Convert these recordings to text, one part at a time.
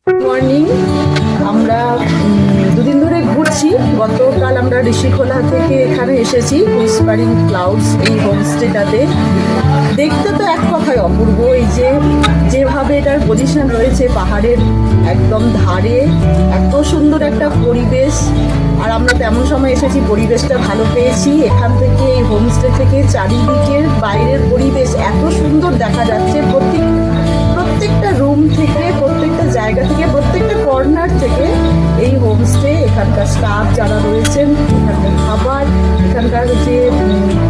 Morning. আমরা দুদিন ধরে ঘুরছি। গতকাল আমরা ঋষিখোলা থেকে এখানে এসেছি হুইসপারিং ক্লাউডস এই হোমস্টেটাতে। দেখতে তো এক কথায় অপূর্ব। এই যেভাবে এটার পজিশন রয়েছে পাহাড়ের একদম ধারে, এত সুন্দর একটা পরিবেশ। আর আমরা তেমন সময় এসেছি, পরিবেশটা ভালো পেয়েছি। এখান থেকে এই হোমস্টে থেকে চারিদিকের বাইরের পরিবেশ এত সুন্দর দেখা যাচ্ছে। প্রত্যেকটা রুম থেকে, প্রত্যেকটা জায়গা থেকে, প্রত্যেকটা কর্নার থেকে এই হোমস্টে, এখানকার স্টাফ যারা রয়েছেন, এখানকার খাবার, এখানকার যে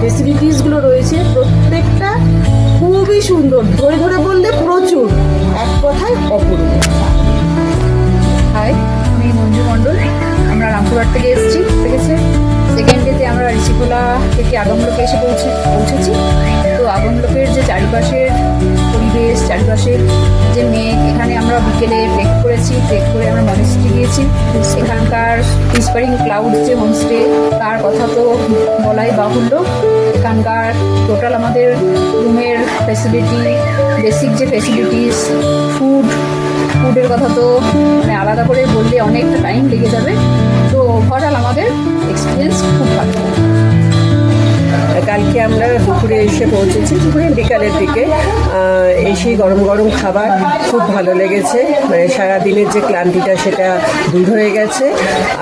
ফেসিলিটিসগুলো রয়েছে, প্রত্যেকটা খুবই সুন্দর। ধরে ধরে বললে প্রচুর, এক কথায় অপূর্ব। হাই, আমি মঞ্জু মণ্ডল। আমরা রামপুরহাট থেকে এসেছি। ঠিক আছে, সেকেন্ড ডেতে আমরা ঋষিখোলা থেকে আগমলোকে এসে পৌঁছেছি। তো আগমলোকের যে চারিপাশের পরিবেশ, চারিপাশের যে মেঘ, এখানে আমরা বিকেলে ট্রেক করেছি। ট্রেক করে আমরা মনেস্ট্রি গিয়েছি। এখানকার হুইসপারিং ক্লাউড যে হোমস্টে, তার কথা তো বলাই বাহুল্য। এখানকার টোটাল আমাদের রুমের ফেসিলিটি, বেসিক যে ফেসিলিটিস, ফুডের কথা তো মানে আলাদা করে বললে অনেকটা টাইম লেগে যাবে। তো ওভারঅল আমাদের এক্সপিরিয়েন্স খুব ভালো। কালকে আমরা দুপুরে এসে পৌঁছেছি, দুপুরে বিকালের দিকে এসে গরম গরম খাবার খুব ভালো লেগেছে। মানে সারাদিনের যে ক্লান্তিটা সেটা দূর হয়ে গেছে।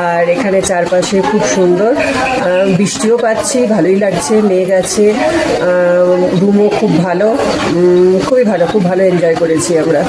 আর এখানে চারপাশে খুব সুন্দর, বৃষ্টিও পাচ্ছি, ভালোই লাগছে, মেঘ আছে, রুমও খুব ভালো, খুবই ভালো, খুব ভালো এনজয় করেছি আমরা।